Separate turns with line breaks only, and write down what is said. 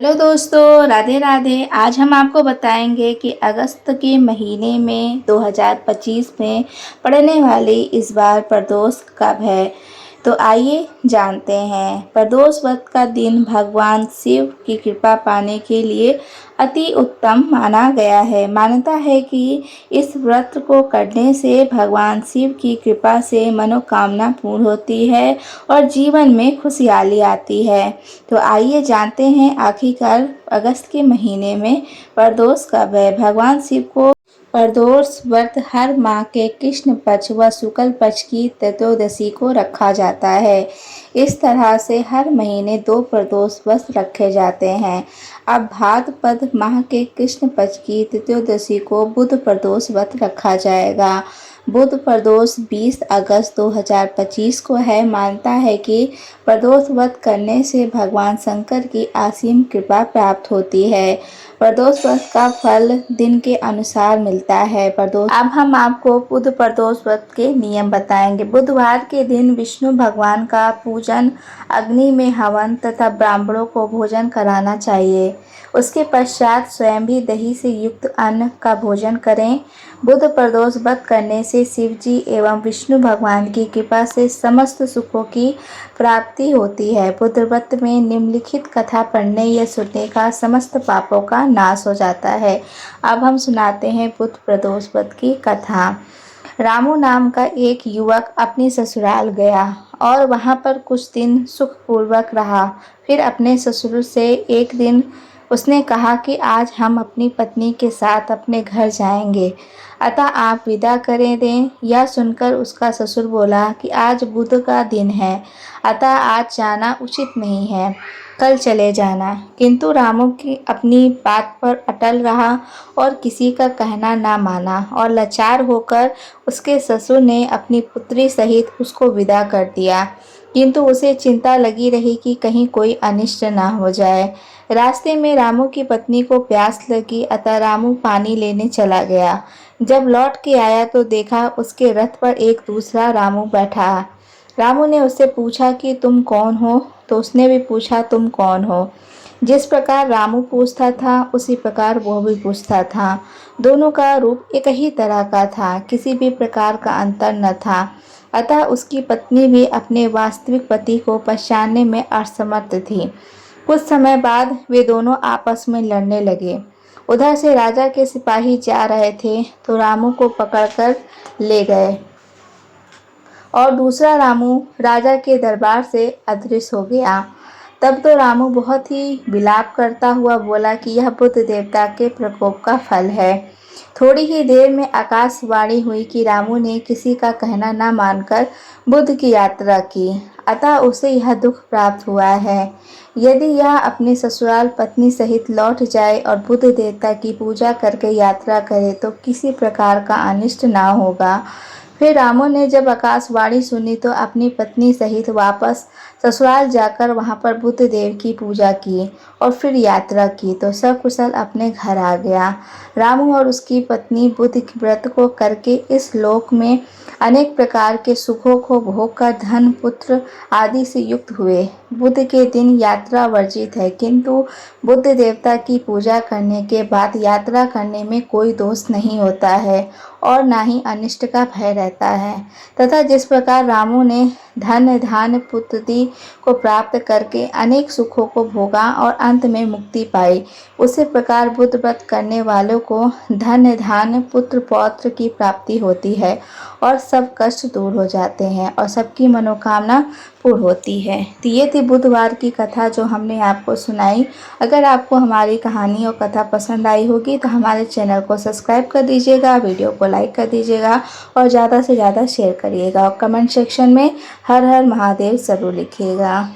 Hello दोस्तों, राधे राधे। आज हम आपको बताएंगे कि अगस्त के महीने में 2025 में पड़ने वाली इस बार प्रदोष कब है। तो आइए जानते हैं। प्रदोष व्रत का दिन भगवान शिव की कृपा पाने के लिए अति उत्तम माना गया है। मान्यता है कि इस व्रत को करने से भगवान शिव की कृपा से मनोकामना पूर्ण होती है और जीवन में खुशहाली आती है। तो आइए जानते हैं आखिरकार अगस्त के महीने में प्रदोष कब है। भगवान शिव को प्रदोष व्रत हर माह के कृष्ण पक्ष व शुक्ल पक्ष की त्रयोदशी को रखा जाता है। इस तरह से हर महीने 2 प्रदोष व्रत रखे जाते हैं। अब भाद्रपद माह के कृष्ण पक्ष की त्रयोदशी को बुध प्रदोष व्रत रखा जाएगा। बुध प्रदोष 20 अगस्त 2025 को है। मानता है कि प्रदोष व्रत करने से भगवान शंकर की असीम कृपा प्राप्त होती है। प्रदोष व्रत का फल दिन के अनुसार मिलता है। अब हम आपको बुध प्रदोष व्रत के नियम बताएंगे। बुधवार के दिन विष्णु भगवान का पूजन, अग्नि में हवन तथा ब्राह्मणों को भोजन कराना चाहिए। उसके पश्चात स्वयं भी दही से युक्त अन्न का भोजन करें। बुध प्रदोष व्रत करने से शिव जी एवं विष्णु भगवान की कृपा से समस्त सुखों की प्राप्ति होती है। बुध व्रत में निम्नलिखित कथा पढ़ने या सुनने का समस्त पापों का नाश हो जाता है। अब हम सुनाते हैं बुध प्रदोष व्रत की कथा। रामू नाम का एक युवक अपने ससुराल गया और वहां पर कुछ दिन सुखपूर्वक रहा। फिर अपने ससुर से एक दिन उसने कहा कि आज हम अपनी पत्नी के साथ अपने घर जाएंगे, अतः आप विदा करें दें। यह सुनकर उसका ससुर बोला कि आज बुध का दिन है, अतः आज जाना उचित नहीं है, कल चले जाना। किंतु रामू की अपनी बात पर अटल रहा और किसी का कहना ना माना और लाचार होकर उसके ससुर ने अपनी पुत्री सहित उसको विदा कर दिया। किंतु उसे चिंता लगी रही कि कहीं कोई अनिष्ट ना हो जाए। रास्ते में रामू की पत्नी को प्यास लगी, अतः रामू पानी लेने चला गया। जब लौट के आया तो देखा उसके रथ पर एक दूसरा रामू बैठा। रामू ने उससे पूछा कि तुम कौन हो, तो उसने भी पूछा तुम कौन हो। जिस प्रकार रामू पूछता था उसी प्रकार वह भी पूछता था। दोनों का रूप एक ही तरह का था, किसी भी प्रकार का अंतर न था। अतः उसकी पत्नी भी अपने वास्तविक पति को पहचानने में असमर्थ थी। कुछ समय बाद वे दोनों आपस में लड़ने लगे। उधर से राजा के सिपाही जा रहे थे तो रामू को पकड़कर ले गए और दूसरा रामू राजा के दरबार से अदृश्य हो गया। तब तो रामू बहुत ही विलाप करता हुआ बोला कि यह बुध देवता के प्रकोप का फल है। थोड़ी ही देर में आकाशवाणी हुई कि रामू ने किसी का कहना न मानकर बुध की यात्रा की, अतः उसे यह दुख प्राप्त हुआ है। यदि यह अपने ससुराल पत्नी सहित लौट जाए और बुध देवता की पूजा करके यात्रा करे तो किसी प्रकार का अनिष्ट न होगा। फिर रामू ने जब आकाशवाणी सुनी तो अपनी पत्नी सहित वापस ससुराल जाकर वहां पर बुध देव की पूजा की और फिर यात्रा की तो सकुशल अपने घर आ गया। रामू और उसकी पत्नी बुध के व्रत को करके इस लोक में अनेक प्रकार के सुखों को भोग कर धन, पुत्र आदि से युक्त हुए। बुध के दिन यात्रा वर्जित है, किंतु बुध देवता की पूजा करने के बाद यात्रा करने में कोई दोष नहीं होता है और ना ही अनिष्ट का भय रहता है। तथा जिस प्रकार रामू ने धन, धान, पुत्री को प्राप्त करके अनेक सुखों को भोगा और अंत में मुक्ति पाई, उसी प्रकार बुध व्रत करने वालों को धन, धान, पुत्र, पौत्र की प्राप्ति होती है और सब कष्ट दूर हो जाते हैं और सबकी मनोकामना पूर्ण होती है। तो ये थी बुधवार की कथा जो हमने आपको सुनाई। अगर आपको हमारी कहानी और कथा पसंद आई होगी तो हमारे चैनल को सब्सक्राइब कर दीजिएगा, वीडियो को लाइक कर दीजिएगा और ज़्यादा से ज़्यादा शेयर करिएगा और कमेंट सेक्शन में हर हर महादेव ज़रूर लिखिएगा।